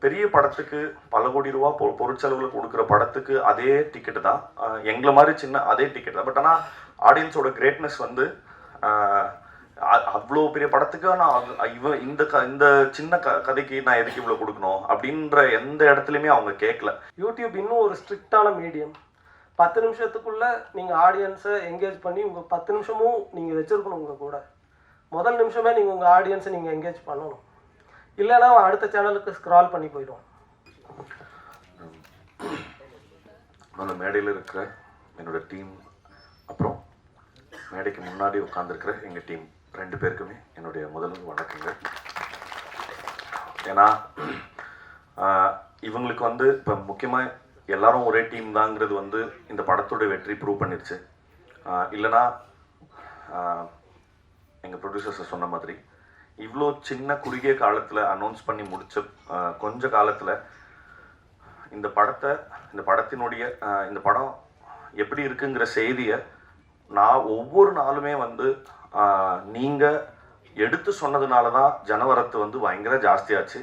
பெரிய படத்துக்கு பல கோடி ரூபா பொருட்செலவில் கொடுக்குற படத்துக்கு அதே டிக்கெட்டு தான், எங்களை மாதிரி சின்ன அதே டிக்கெட் தான். பட் ஆனால் ஆடியன்ஸோட கிரேட்னஸ் வந்து அவ்வளோ பெரிய படத்துக்கு நான் இந்த சின்ன கதைக்கு நான் எதுக்கு இவ்வளோ கொடுக்கணும் அப்படின்ற எந்த இடத்துலையுமே அவங்க கேட்கல. யூடியூப் இன்னும் ஒரு ஸ்ட்ரிக்டான மீடியம். 10 நிமிஷத்துக்குள்ள நீங்கள் ஆடியன்ஸை என்கேஜ் பண்ணி உங்கள் 10 நிமிஷமும் நீங்கள் வச்சுருக்கணும். உங்கள் கூட முதல் நிமிஷமே நீங்கள் உங்கள் ஆடியன்ஸை நீங்கள் என்கேஜ் பண்ணணும். இல்லைன்னா அடுத்த சேனலுக்கு ஸ்க்ரால் பண்ணி போயிடும். அந்த மேடையில் இருக்கிற என்னோட டீம், அப்புறம் மேடைக்கு முன்னாடி உட்காந்துருக்கிற எங்கள் டீம் 2 பேருக்குமே என்னுடைய முதல் வணக்கங்கள். ஏன்னா இவங்களுக்கு வந்து இப்போ முக்கியமாக எல்லாரும் ஒரே டீம் தாங்கிறது வந்து இந்த படத்தோட வெற்றி ப்ரூவ் பண்ணிடுச்சு. இல்லைன்னா எங்கள் ப்ரொடியூசர்ஸை சொன்ன மாதிரி இவ்வளோ சின்ன குறுகிய காலத்தில் அனௌன்ஸ் பண்ணி முடித்த கொஞ்ச காலத்தில் இந்த படத்தினுடைய இந்த படம் எப்படி இருக்குங்கிற செய்தியை நான் ஒவ்வொரு நாளுமே வந்து நீங்கள் எடுத்து சொன்னதுனால தான் ஜனவரத்து வந்து பயங்கர ஜாஸ்தியாச்சு.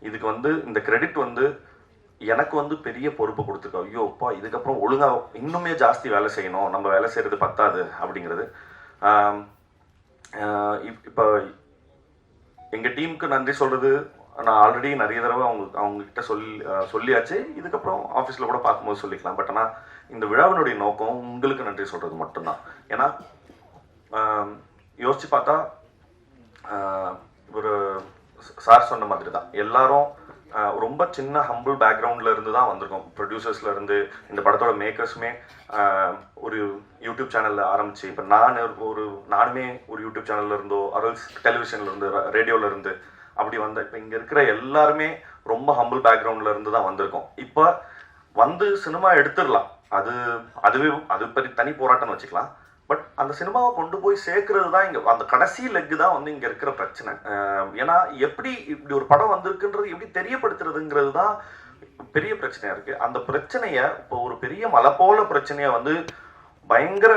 இதுக்கு வந்து இந்த கிரெடிட் வந்து எனக்கு வந்து பெரிய பொறுப்பு கொடுத்துருக்கோம். ஐயோப்பா, இதுக்கப்புறம் ஒழுங்காக இன்னுமே ஜாஸ்தி வேலை செய்யணும், நம்ம வேலை செய்கிறது பத்தாது அப்படிங்கிறது. இப்போ எங்கள் டீமுக்கு நன்றி சொல்கிறது நான் ஆல்ரெடி நிறைய தடவை அவங்கக்கிட்ட சொல்லியாச்சு. இதுக்கப்புறம் ஆஃபீஸில் கூட பார்க்கும்போது சொல்லிக்கலாம். பட் ஆனால் இந்த விழாவினுடைய நோக்கம் உங்களுக்கு நன்றி சொல்கிறது மட்டும்தான். ஏன்னா யோசித்து பார்த்தா ஒரு சார் சொன்ன மாதிரி தான் எல்லாரும் ரொம்ப சின்ன ஹம்பிள் பேக்ரவுண்டில் இருந்து தான் வந்திருக்கோம். ப்ரொடியூசர்ஸில் இருந்து இந்த படத்தோட மேக்கர்ஸுமே ஒரு யூடியூப் சேனலில் ஆரம்பித்து இப்போ நானுமே ஒரு யூடியூப் சேனலில் இருந்தோ அரல்ஸ் டெலிவிஷனில் இருந்து ரேடியோவில் இருந்து அப்படி இப்போ இங்கே இருக்கிற எல்லாருமே ரொம்ப ஹம்பிள் பேக்ரவுண்டில் இருந்து தான் வந்திருக்கோம். இப்போ வந்து சினிமா எடுத்துடலாம், அது பற்றி தனி போராட்டம்னு வச்சுக்கலாம். பட் அந்த சினிமாவை கொண்டு போய் சேர்க்கறது தான் இங்கே அந்த கடைசி லெக்கு தான் வந்து இங்கே இருக்கிற பிரச்சனை. ஏன்னா எப்படி இப்படி ஒரு படம் வந்திருக்குன்றது எப்படி தெரியப்படுத்துறதுங்கிறது தான் பெரிய பிரச்சனையாக இருக்குது. அந்த பிரச்சனையை இப்போ ஒரு பெரிய மலை போல பிரச்சனையை வந்து பயங்கர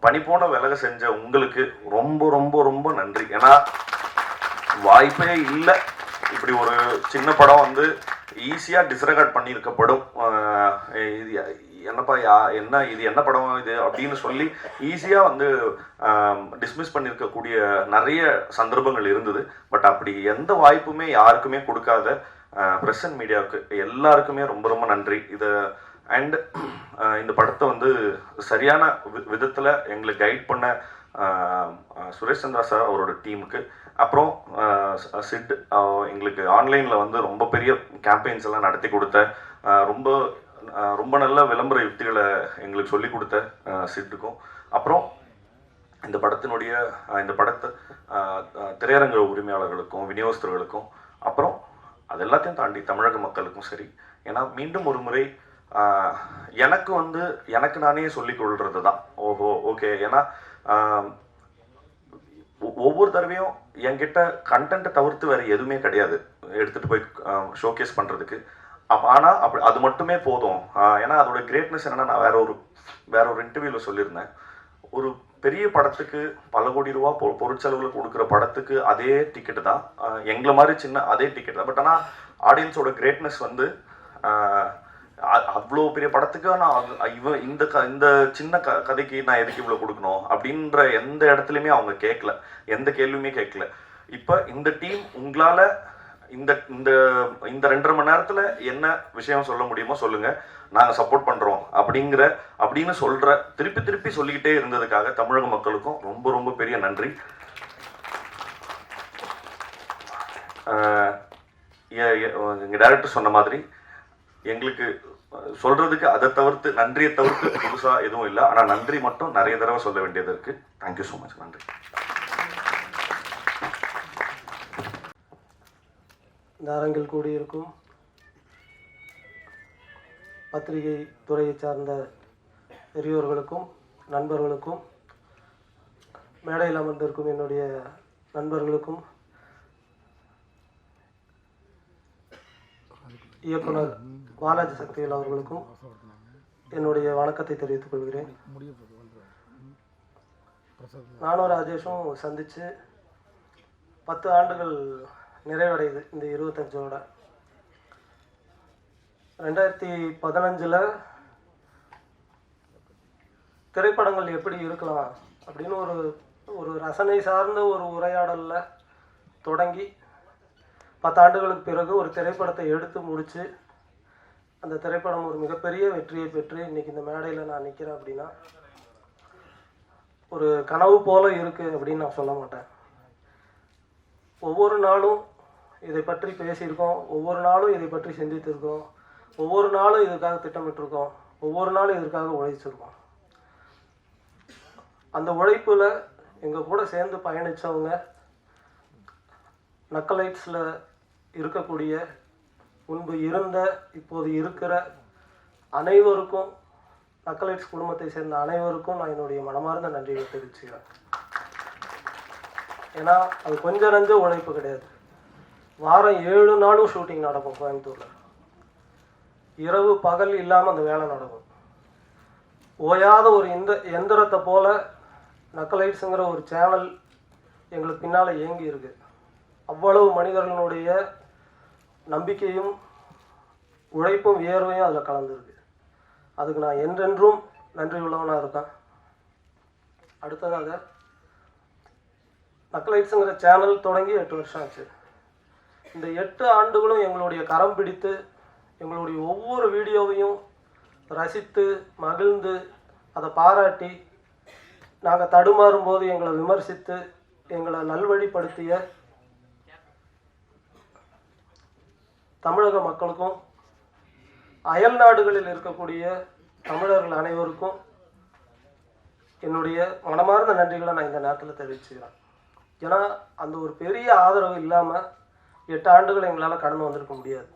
பனி போன விலக செஞ்ச உங்களுக்கு ரொம்ப ரொம்ப ரொம்ப நன்றி. ஏன்னா வாய்ப்பே இல்லை இப்படி ஒரு சின்ன படம் வந்து ஈஸியாக டிஸ்ரெகார்ட் பண்ணியிருக்கப்படும். என்னப்பா இது என்ன படம் இது அப்படின்னு சொல்லி ஈஸியாக வந்து டிஸ்மிஸ் பண்ணியிருக்கக்கூடிய நிறைய சந்தர்ப்பங்கள் இருந்தது. பட் அப்படி எந்த வாய்ப்புமே யாருக்குமே கொடுக்காத ப்ரெஸ் அண்ட் மீடியாவுக்கு எல்லாருக்குமே ரொம்ப ரொம்ப நன்றி. அண்ட் இந்த படத்தை வந்து சரியான விதத்தில் எங்களுக்கு கைட் பண்ண சுரேஷ் சந்திரா சார் அவரோட டீமுக்கு, அப்புறம் சிட் எங்களுக்கு ஆன்லைனில் வந்து ரொம்ப பெரிய கேம்பெயின்ஸ் எல்லாம் நடத்தி கொடுத்த ரொம்ப நல்ல விளம்பர யுக்திகளை எங்களுக்கு சொல்லி கொடுத்த சிட்டுக்கும், அப்புறம் இந்த படத்தை திரையரங்க உரிமையாளர்களுக்கும் விநியோகஸ்தர்களுக்கும், அப்புறம் அது எல்லாத்தையும் தாண்டி தமிழக மக்களுக்கும் சரி. ஏன்னா மீண்டும் ஒரு முறை எனக்கு நானே சொல்லிக் கொள்றது தான் ஓகே. ஏன்னா ஒவ்வொரு தடவையும் என்கிட்ட கண்டென்ட்டை தவிர்த்து வேறு எதுவுமே கிடையாது எடுத்துகிட்டு போய் ஷோகேஸ் பண்ணுறதுக்கு. ஆனால் அது மட்டுமே போதும். ஏன்னா அதோட கிரேட்னஸ் என்னென்னா, நான் வேற ஒரு இன்டர்வியூவில் சொல்லியிருந்தேன், ஒரு பெரிய படத்துக்கு பல கோடி ரூபா பொருட்செலவில் கொடுக்குற படத்துக்கு அதே டிக்கெட்டு தான், எங்களை மாதிரி சின்ன அதே டிக்கெட் தான். பட் ஆனால் ஆடியன்ஸோட கிரேட்னஸ் வந்து அவ்வளோ பெரிய படத்துக்கு நான் இந்த சின்ன கதைக்கு நான் எதுக்கு இவ்வளோ கொடுக்கணும் அப்படின்ற எந்த இடத்துலையுமே அவங்க கேட்கல, எந்த கேள்வியுமே கேட்கல. இப்போ இந்த டீம் உங்களால் இந்த 2.5 மணி நேரத்தில் என்ன விஷயம் சொல்ல முடியுமோ சொல்லுங்க, நாங்கள் சப்போர்ட் பண்ணுறோம் அப்படின்னு திருப்பி சொல்லிக்கிட்டே இருந்ததுக்காக தமிழக மக்களுக்கும் ரொம்ப ரொம்ப பெரிய நன்றி. எங்கள் டைரக்டர் சொன்ன மாதிரி எங்களுக்கு சொல்றதுக்கு அதை தவிர்த்து நன்றியை தவிர்த்து புதுசாக எதுவும் இல்லை. ஆனால் நன்றி மட்டும் நிறைய தடவை சொல்ல வேண்டியது இருக்கு. Thank you so much. நன்றி. இந்த அரங்கில் கூடியிருக்கும் பத்திரிகை துறையை சார்ந்த பெரியோர்களுக்கும் நண்பர்களுக்கும், மேடையில் அமர்ந்திருக்கும் என்னுடைய நண்பர்களுக்கும், இயக்குனர் பாலாஜி சக்திவேல் அவர்களுக்கும் என்னுடைய வணக்கத்தை தெரிவித்துக் கொள்கிறேன். நானும் ராஜேஷும் சந்தித்து 10 ஆண்டுகள் நிறைவடையுது இந்த 25ஓட. 2015 திரைப்படங்கள் எப்படி இருக்கலாம் அப்படின்னு ஒரு ஒரு ரசனை சார்ந்த ஒரு உரையாடலில் தொடங்கி 10 ஆண்டுகளுக்கு பிறகு ஒரு திரைப்படத்தை எடுத்து முடித்து அந்த திரைப்படம் ஒரு மிகப்பெரிய வெற்றியை பெற்று இன்றைக்கி இந்த மேடையில் நான் நிற்கிறேன் அப்படின்னா ஒரு கனவு போல இருக்குது அப்படின்னு நான் சொல்ல மாட்டேன். ஒவ்வொரு நாளும் இதை பற்றி பேசியிருக்கோம், ஒவ்வொரு நாளும் இதை பற்றி சிந்தித்திருக்கோம், ஒவ்வொரு நாளும் இதற்காக திட்டமிட்டிருக்கோம், ஒவ்வொரு நாளும் இதற்காக உழைச்சிருக்கோம். அந்த உழைப்பில் எங்கள் கூட சேர்ந்து பயணித்தவங்க நக்கலைட்ஸில் இருக்கக்கூடிய முன்பு இருந்த இப்போது இருக்கிற அனைவருக்கும், நக்கலைட்ஸ் குடும்பத்தை சேர்ந்த அனைவருக்கும் நான் என்னுடைய மனமார்ந்த நன்றியை தெரிவிச்சுக்கிறேன். ஏன்னா அது கொஞ்சம் நஞ்ச உழைப்பு கிடையாது. வாரம் 7 நாளும் ஷூட்டிங் நடக்கும் கோயம்புத்தூரில். இரவு பகல் இல்லாமல் அந்த வேலை நடக்கும். ஓயாத ஒரு எந்திரத்தை போல நக்கலைட்ஸுங்கிற ஒரு சேனல் எங்களுக்கு பின்னால் இயங்கி இருக்கு. அவ்வளவு மனிதர்களுடைய நம்பிக்கையும் உழைப்பும் வியர்வையும் அதில் கலந்துருக்கு. அதுக்கு நான் என்றென்றும் நன்றி உள்ளவனாக இருக்கேன். அடுத்ததாக நக்கலைட்ஸுங்கிற சேனல் தொடங்கி 8 வருஷம் ஆச்சு. இந்த 8 ஆண்டுகளும் எங்களுடைய கரம் பிடித்து எங்களுடைய ஒவ்வொரு வீடியோவையும் ரசித்து மகிழ்ந்து அதை பாராட்டி நாங்கள் தடுமாறும் போது எங்களை விமர்சித்து எங்களை நல்வழிப்படுத்திய தமிழக மக்களுக்கும் அயல் நாடுகளில் இருக்கக்கூடிய தமிழர்கள் அனைவருக்கும் என்னுடைய மனமார்ந்த நன்றிகளை நான் இந்த நேரத்தில் தெரிவிச்சுக்கிறேன். ஏன்னா அந்த ஒரு பெரிய ஆதரவு இல்லாமல் 8 ஆண்டுகள் எங்களால் கடந்து வந்திருக்க முடியாது.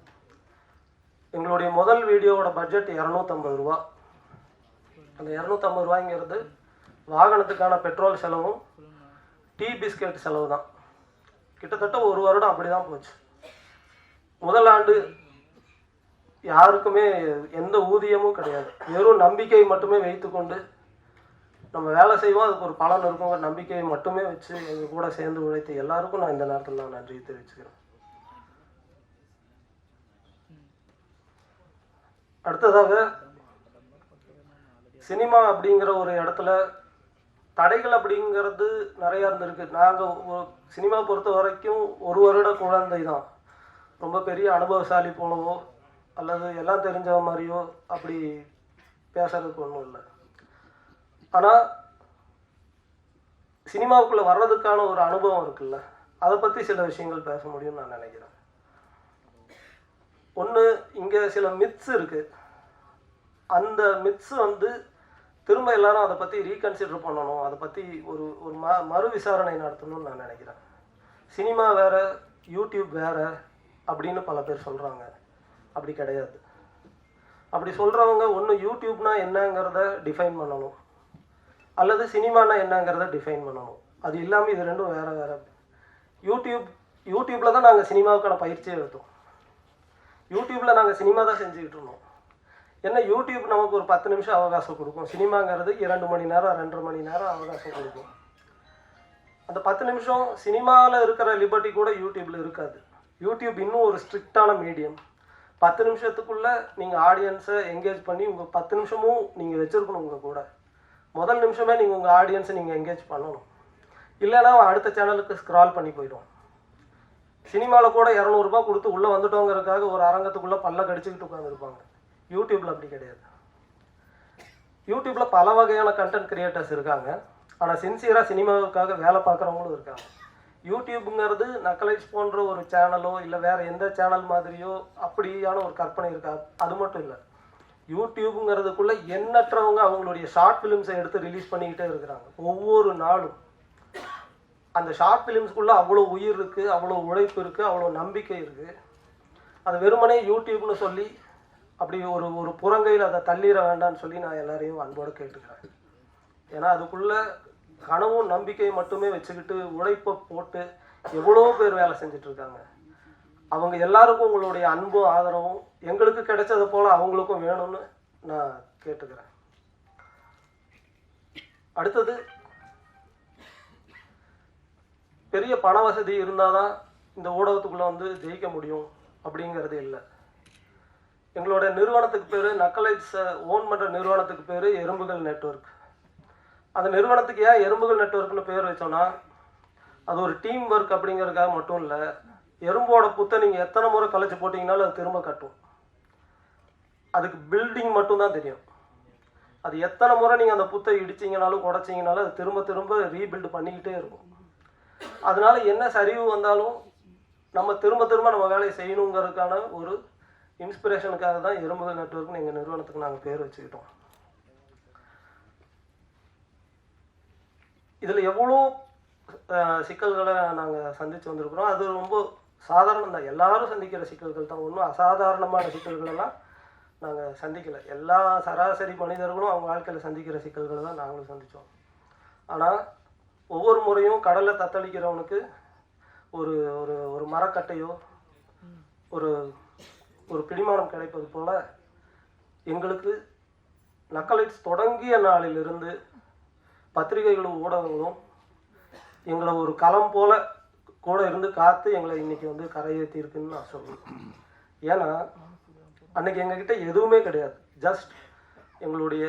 எங்களுடைய முதல் வீடியோவோட பட்ஜெட் 250 ரூபா. அந்த 250 ரூபாய்ங்கிறது வாகனத்துக்கான பெட்ரோல் செலவும் டீ பிஸ்கெட் செலவு தான். கிட்டத்தட்ட 1 வருடம் அப்படி தான் போச்சு. முதல் ஆண்டு யாருக்குமே எந்த ஊதியமும் கிடையாது. வெறும் நம்பிக்கை மட்டுமே வைத்துக்கொண்டு நம்ம வேலை செய்வோம், அதுக்கு ஒரு பலன் இருக்குங்கிற நம்பிக்கையை மட்டுமே வச்சு எங்கள் கூட சேர்ந்து உழைத்து எல்லாருக்கும் நான் இந்த நேரத்தில் நான் நன்றி தெரிவிச்சுக்கிறேன். அடுத்ததாக சினிமா அப்படிங்கிற ஒரு இடத்துல தடைகள் அப்படிங்கிறது நிறையா இருந்திருக்கு. நாங்கள் சினிமா பொறுத்த வரைக்கும் 1 வருட குழந்தை தான். ரொம்ப பெரிய அனுபவசாலி போலவோ அல்லது எல்லாம் தெரிஞ்ச மாதிரியோ அப்படி பேசுறதுக்கு ஒன்றும் இல்லை. ஆனால் சினிமாவுக்குள்ளே வர்றதுக்கான ஒரு அனுபவம் இருக்குல்ல, அதை பற்றி சில விஷயங்கள் பேச முடியும்னு நான் நினைக்கிறேன். ஒன்று, இங்கே சில மித்ஸ் இருக்குது. அந்த மித்ஸ் திரும்ப எல்லாரும் அதை பற்றி ரீகன்சிடர் பண்ணணும், அதை பற்றி ஒரு ஒரு மறு விசாரணை நடத்தணும்னு நான் நினைக்கிறேன். சினிமா வேறு, யூடியூப் வேறு அப்படின்னு பல பேர் சொல்கிறாங்க. அப்படி கிடையாது. அப்படி சொல்கிறவங்க ஒன்று யூடியூப்னா என்னங்கிறத டிஃபைன் பண்ணணும், அல்லது சினிமானா என்னங்கிறத டிஃபைன் பண்ணணும். அது இல்லாமல் இது ரெண்டும் வேறு வேறு. யூடியூப்பில் தான் நாங்கள் சினிமாவுக்கான பயிற்சியை எடுத்தோம். யூடியூப்பில் நாங்கள் சினிமா தான் செஞ்சுக்கிட்டு இருந்தோம். என்ன, யூடியூப் நமக்கு ஒரு 10 நிமிஷம் அவகாசம் கொடுக்கும். சினிமாங்கிறது 2 மணி நேரம் 2.5 மணி நேரம் அவகாசம் கொடுக்கும். அந்த 10 நிமிஷம் சினிமாவில் இருக்கிற லிபர்ட்டி கூட யூடியூப்பில் இருக்காது. யூடியூப் இன்னும் ஒரு ஸ்ட்ரிக்டான மீடியம். 10 நிமிஷத்துக்குள்ளே நீங்கள் ஆடியன்ஸை என்கேஜ் பண்ணி உங்கள் 10 நிமிஷமும் நீங்கள் வச்சுருக்கணும். உங்கள் கூட முதல் நிமிஷமே நீங்கள் உங்கள் ஆடியன்ஸை நீங்கள் என்கேஜ் பண்ணணும். இல்லைன்னா அடுத்த சேனலுக்கு ஸ்க்ரால் பண்ணி போயிடும். சினிமாவில் கூட 200 ரூபாய் கொடுத்து உள்ளே வந்துட்டோங்கிறதுக்காக ஒரு அரங்கத்துக்குள்ளே பல்ல கடிச்சிக்கிட்டு உட்காந்துருப்பாங்க. யூடியூப்பில் அப்படி கிடையாது. யூடியூப்பில் பல வகையான கண்டென்ட் கிரியேட்டர்ஸ் இருக்காங்க. ஆனால் சின்சியராக சினிமாவுக்காக வேலை பார்க்குறவங்களும் இருக்காங்க. யூடியூப்புங்கிறது நக்கலைட்ஸ் போன்ற ஒரு சேனலோ இல்லை வேறு எந்த சேனல் மாதிரியோ அப்படியான ஒரு கற்பனை இருக்கா? அது மட்டும் இல்லை. யூடியூப்புங்கிறதுக்குள்ளே எண்ணற்றவங்க அவங்களுடைய ஷார்ட் ஃபிலிம்ஸை எடுத்து ரிலீஸ் பண்ணிக்கிட்டே இருக்கிறாங்க ஒவ்வொரு நாளும். அந்த ஷார்ட் ஃபிலிம்ஸ்குள்ளே அவ்வளோ உயிர் இருக்குது, அவ்வளோ உழைப்பு இருக்குது, அவ்வளோ நம்பிக்கை இருக்குது. அது வெறுமனே யூடியூப்னு சொல்லி அப்படி ஒரு ஒரு புறங்கையில் அதை தள்ளிட வேண்டாம்னு சொல்லி நான் எல்லாரையும் அன்போடு கேட்டுக்கிறேன். ஏன்னா அதுக்குள்ளே கனவும் நம்பிக்கையை மட்டுமே வச்சுக்கிட்டு உழைப்பை போட்டு எவ்வளோ பேர் வேலை செஞ்சிட்ருக்காங்க. அவங்க எல்லாருக்கும் உங்களுடைய அன்பும் ஆதரவும் எங்களுக்கு கிடைச்சது போல் அவங்களுக்கும் வேணும்னு நான் கேட்டுக்கிறேன். அடுத்தது, பெரிய பண வசதி இருந்தால் தான் இந்த ஊடகத்துக்குள்ளே ஜெயிக்க முடியும் அப்படிங்கிறது இல்லை. எங்களோட நிறுவனத்துக்கு பேர் நக்கலைட்ஸை ஓன் பண்ணுற நிறுவனத்துக்கு பேர் எறும்புகள் நெட்வொர்க். அந்த நிறுவனத்துக்கு ஏன் எறும்புகள் நெட்வொர்க்னு பேர் வச்சோன்னா, அது ஒரு டீம் ஒர்க் அப்படிங்கிறதுக்காக மட்டும் இல்லை. எறும்போட புத்தை நீங்கள் எத்தனை முறை கலைச்சி போட்டிங்கனாலும் அது திரும்ப கட்டும். அதுக்கு பில்டிங் மட்டும்தான் தெரியும். அது எத்தனை முறை நீங்கள் அந்த புத்தை இடிச்சிங்கனாலும் உடச்சிங்கனாலும் அது திரும்ப திரும்ப ரீபில்டு பண்ணிக்கிட்டே இருக்கும். அதனால என்ன சரிவு வந்தாலும் நம்ம திரும்ப திரும்ப நம்ம வேலையை செய்யணுங்கிறதுக்கான ஒரு இன்ஸ்பிரேஷனுக்காக தான் எறும்புகள் நெட்வொர்க்னு எங்கள் நிறுவனத்துக்கு நாங்கள் பேர் வச்சுக்கிட்டோம். இதில் எவ்வளோ சிக்கல்களை நாங்கள் சந்தித்து வந்திருக்கிறோம். அது ரொம்ப சாதாரணம் தான், எல்லாரும் சந்திக்கிற சிக்கல்கள் தான். ஒன்றும் அசாதாரணமான சிக்கல்களெல்லாம் நாங்கள் சந்திக்கலை. எல்லா சராசரி மனிதர்களும் அவங்க வாழ்க்கையில் சந்திக்கிற சிக்கல்கள் தான் நாங்களும் சந்தித்தோம். ஆனால் ஒவ்வொரு முறையும் கடலில் தத்தளிக்கிறவனுக்கு ஒரு ஒரு ஒரு மரக்கட்டையோ ஒரு ஒரு பிடிமானம் கிடைப்பது போல் எங்களுக்கு நக்கலைட்ஸ் தொடங்கிய நாளிலிருந்து பத்திரிகைகளும் ஊடகங்களும் எங்களை ஒரு களம் போல கூட இருந்து காத்து எங்களை இன்னைக்கு வந்து கரையேற்றி இருக்குன்னு நான் சொல்லுவேன். ஏன்னா அன்னைக்கு எங்ககிட்ட எதுவுமே கிடையாது. ஜஸ்ட் எங்களுடைய